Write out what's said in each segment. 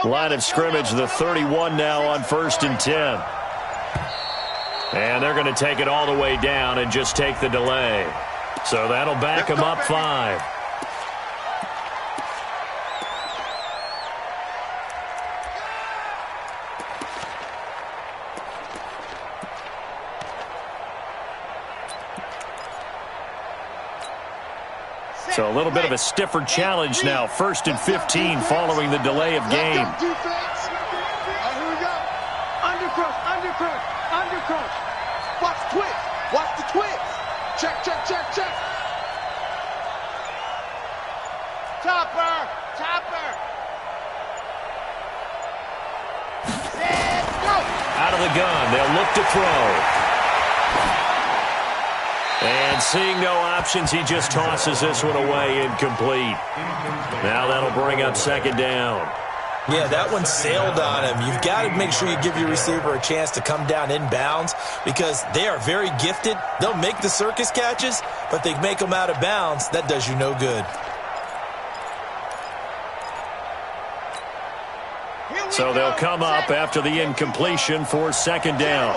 Line of scrimmage, the 31 now on 1st and 10. And they're going to take it all the way down and just take the delay. So that'll back them up 5. So a little bit of a stiffer challenge now. 1st and 15 following the delay of game. Here we go. Undercross. Watch the twist. Check. Chopper. Set, go. Out of the gun, they'll look to throw. And seeing no options, he just tosses this one away, incomplete. Now that'll bring up 2nd down. Yeah, that one sailed on him. You've got to make sure you give your receiver a chance to come down inbounds because they are very gifted. They'll make the circus catches, but they make them out of bounds. That does you no good. So they'll come up after the incompletion for 2nd down.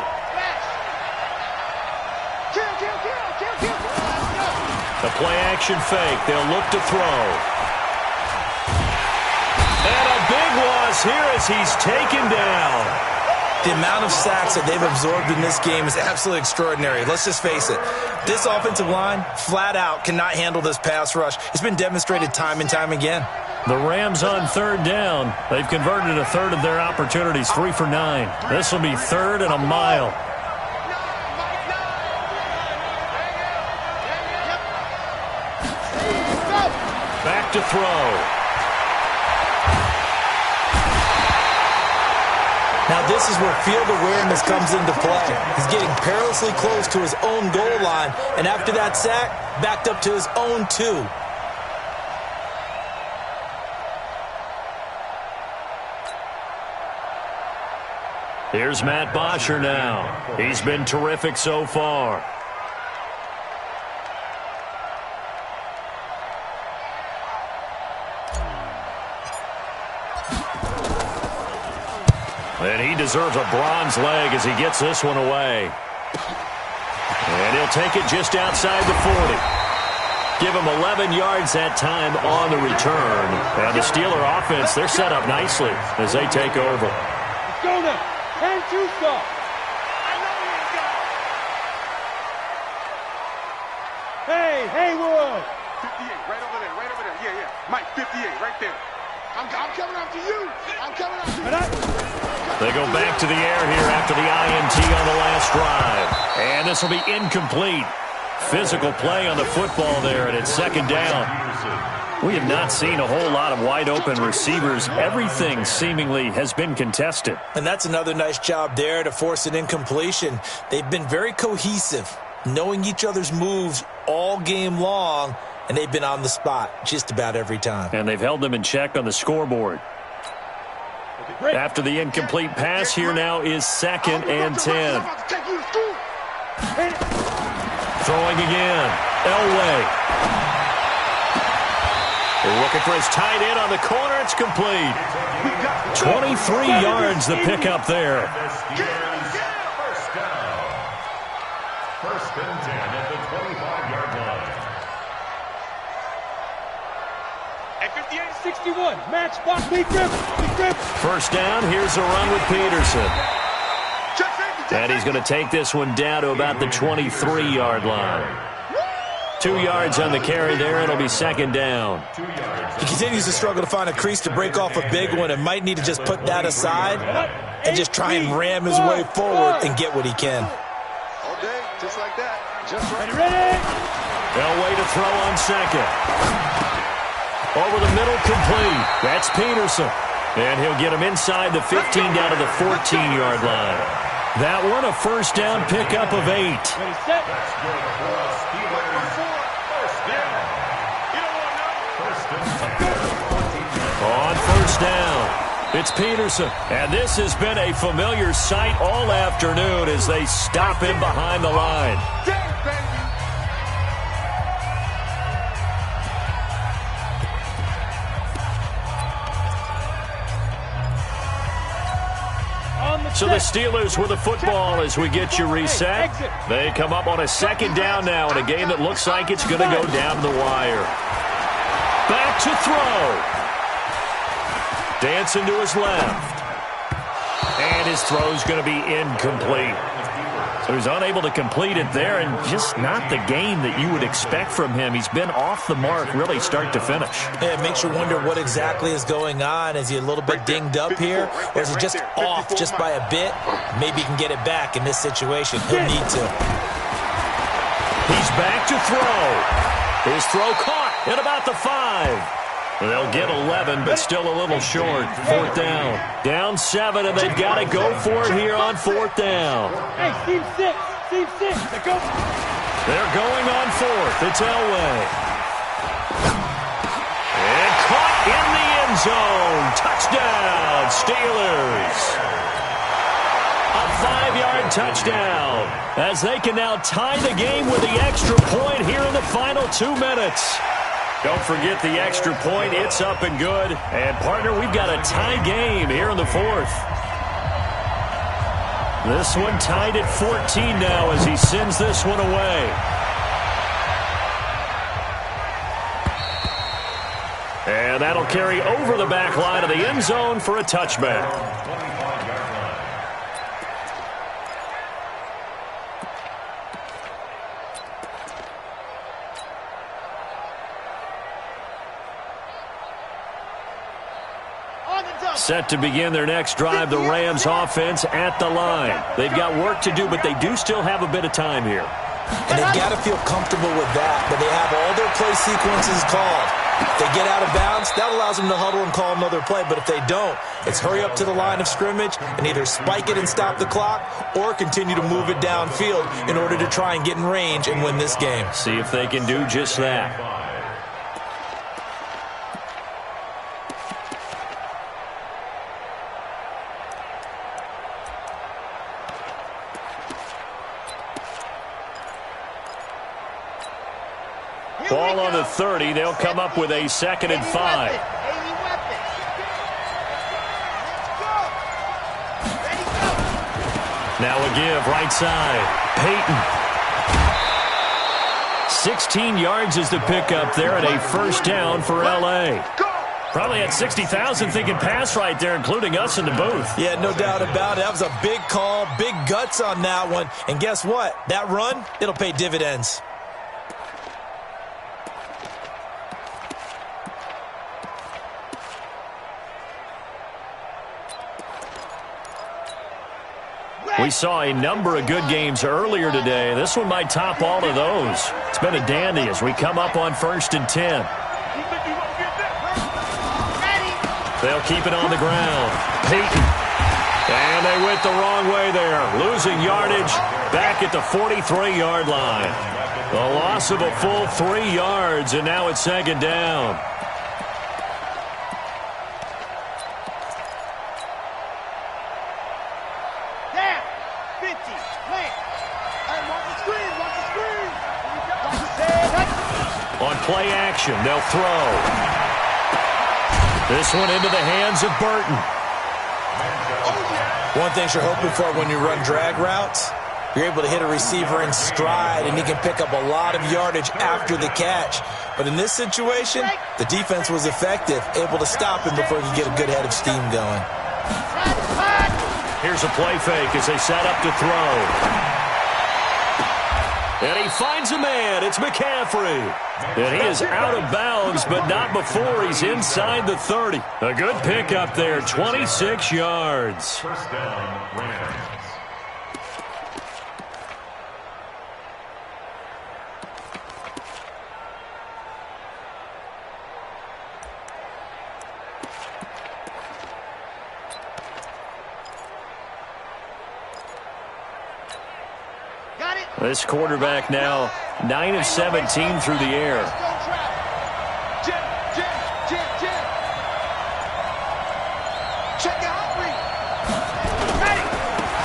The play-action fake. They'll look to throw. And a big loss here as he's taken down. The amount of sacks that they've absorbed in this game is absolutely extraordinary. Let's just face it. This offensive line, flat out, cannot handle this pass rush. It's been demonstrated time and time again. The Rams on 3rd down. They've converted a third of their opportunities, 3 for 9. This will be 3rd and a mile. Back to throw. Now this is where field awareness comes into play. He's getting perilously close to his own goal line, and after that sack, backed up to his own 2. Here's Matt Bosher now. He's been terrific so far. And he deserves a bronze leg as he gets this one away. And he'll take it just outside the 40. Give him 11 yards that time on the return. And the Steeler offense, they're set up nicely as they take over. Let's go now. And two stop. Hey, Haywood. 58, right over there. Yeah. Mike, 58, right there. I'm coming after you. They go back to the air here after the INT on the last drive. And this will be incomplete. Physical play on the football there, and it's 2nd down. We have not seen a whole lot of wide-open receivers. Everything seemingly has been contested. And that's another nice job there to force an incompletion. They've been very cohesive, knowing each other's moves all game long, and they've been on the spot just about every time. And they've held them in check on the scoreboard. After the incomplete pass, here now is 2nd and 10. Throwing again. Elway. Looking for his tight end on the corner. It's complete. 23 yards the pickup there. First and 10 at the 25-yard line. At 58-61, match block, we grip. First down, here's a run with Peterson. And he's going to take this one down to about the 23-yard line. 2 yards on the carry there. It'll be 2nd down. He continues to struggle to find a crease to break off a big one and might need to just put that aside and just try and ram his way forward and get what he can. All day, just like that. Just right. Ready? Elway to throw on 2nd. Over the middle, complete. That's Peterson. And he'll get him inside the 15 down to the 14-yard line. That one a first down pickup of 8. Ready, set. On first down, it's Peterson. And this has been a familiar sight all afternoon as they stop him behind the line. So the Steelers with the football as we get you reset. They come up on a second down now in a game that looks like it's going to go down to the wire. Back to throw. Dancing to his left. And his throw's going to be incomplete. So he's unable to complete it there, and just not the game that you would expect from him. He's been off the mark really start to finish. Yeah, it makes you wonder what exactly is going on. Is he a little bit dinged up here, or is he just off just by a bit? Maybe he can get it back in this situation. He'll need to. He's back to throw. His throw caught at about the 5. They'll get 11, but still a little short. Fourth down. Down 7, and they've got to go for it here on fourth down. Hey, team 6. Team 6. They go. They're going on fourth. It's Elway. And caught in the end zone. Touchdown, Steelers. A 5-yard touchdown. As they can now tie the game with the extra point here in the final 2 minutes. Don't forget the extra point. It's up and good. And, partner, we've got a tie game here in the fourth. This one tied at 14 now as he sends this one away. And that'll carry over the back line of the end zone for a touchback. Set to begin their next drive, the Rams offense at the line. They've got work to do, but they do still have a bit of time here. And they've got to feel comfortable with that, but they have all their play sequences called. If they get out of bounds, that allows them to huddle and call another play, but if they don't, it's hurry up to the line of scrimmage and either spike it and stop the clock or continue to move it downfield in order to try and get in range and win this game. See if they can do just that. Ball on the 30. They'll come up with a 2nd and 5. Now a give, right side. Peyton. 16 yards is the pickup there and a first down for L.A. Probably had 60,000 thinking pass right there, including us in the booth. Yeah, no doubt about it. That was a big call, big guts on that one. And guess what? That run, it'll pay dividends. We saw a number of good games earlier today. This one might top all of those. It's been a dandy as we come up on 1st and 10. They'll keep it on the ground. Peyton. And they went the wrong way there. Losing yardage back at the 43-yard line. The loss of a full 3 yards, and now it's 2nd down. On play action, they'll throw. This one into the hands of Burton. One thing you're hoping for when you run drag routes, you're able to hit a receiver in stride, and he can pick up a lot of yardage after the catch. But in this situation, the defense was effective, able to stop him before he could get a good head of steam going. Here's a play fake as they set up to throw. And he finds a man. It's McCaffrey. And he is out of bounds, but not before he's inside the 30. A good pickup there, 26 yards. First down, Rams. This quarterback now 9 of 17 through the air.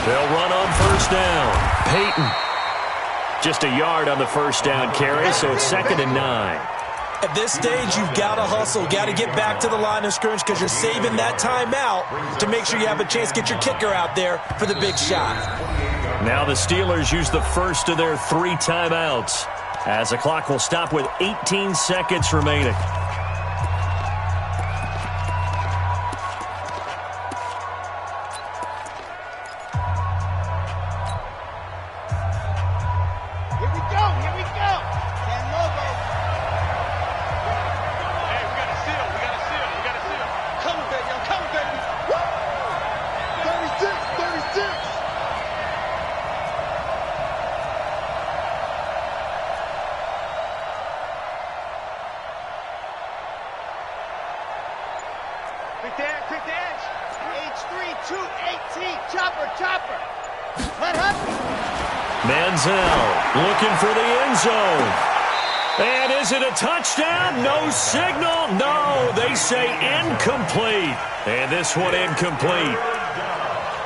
They'll run on first down. Peyton. Just a yard on the first down carry, so it's 2nd and 9. At this stage, you've got to hustle, got to get back to the line of scrimmage because you're saving that timeout to make sure you have a chance to get your kicker out there for the big shot. Now the Steelers use the first of their 3 timeouts as the clock will stop with 18 seconds remaining. Quick to edge. H3, 218. Chopper. Manziel looking for the end zone. And is it a touchdown? No signal. No, they say incomplete. And this one incomplete.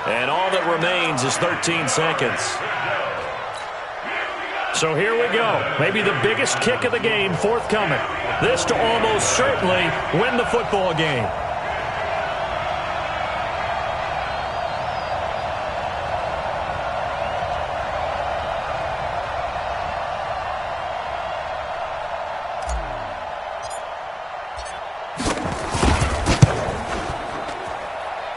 And all that remains is 13 seconds. So here we go. Maybe the biggest kick of the game forthcoming. This to almost certainly win the football game.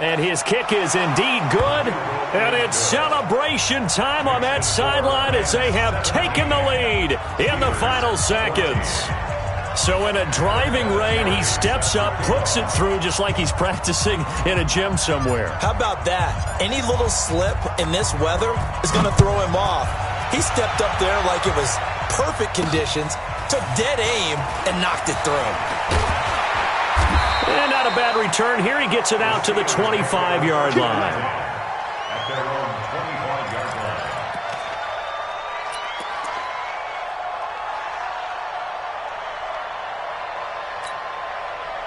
And his kick is indeed good. And it's celebration time on that sideline as they have taken the lead in the final seconds. So in a driving rain, he steps up, puts it through just like he's practicing in a gym somewhere. How about that? Any little slip in this weather is going to throw him off. He stepped up there like it was perfect conditions, took dead aim, and knocked it through. And not a bad return here. He gets it out to the 25-yard line. At their own 25-yard line.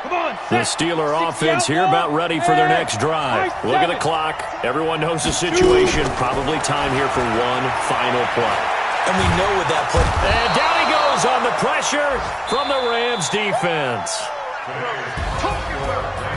Come on, The Steeler offense here about ready for their next drive. Look at the clock. Everyone knows the situation. Probably time here for one final play. And we know with that play. And down he goes on the pressure from the Rams defense.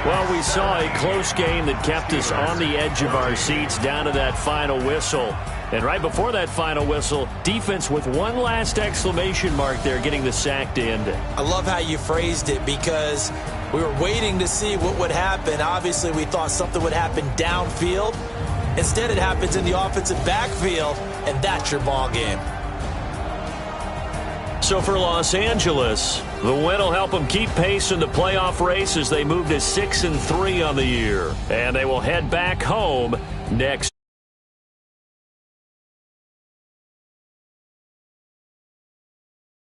Well, we saw a close game that kept us on the edge of our seats down to that final whistle. And right before that final whistle, defense with one last exclamation mark there, getting the sack to end it. I love how you phrased it because we were waiting to see what would happen. Obviously, we thought something would happen downfield. Instead, it happens in the offensive backfield, and that's your ball game. So for Los Angeles, the win will help them keep pace in the playoff race as they move to 6-3 on the year. And they will head back home next.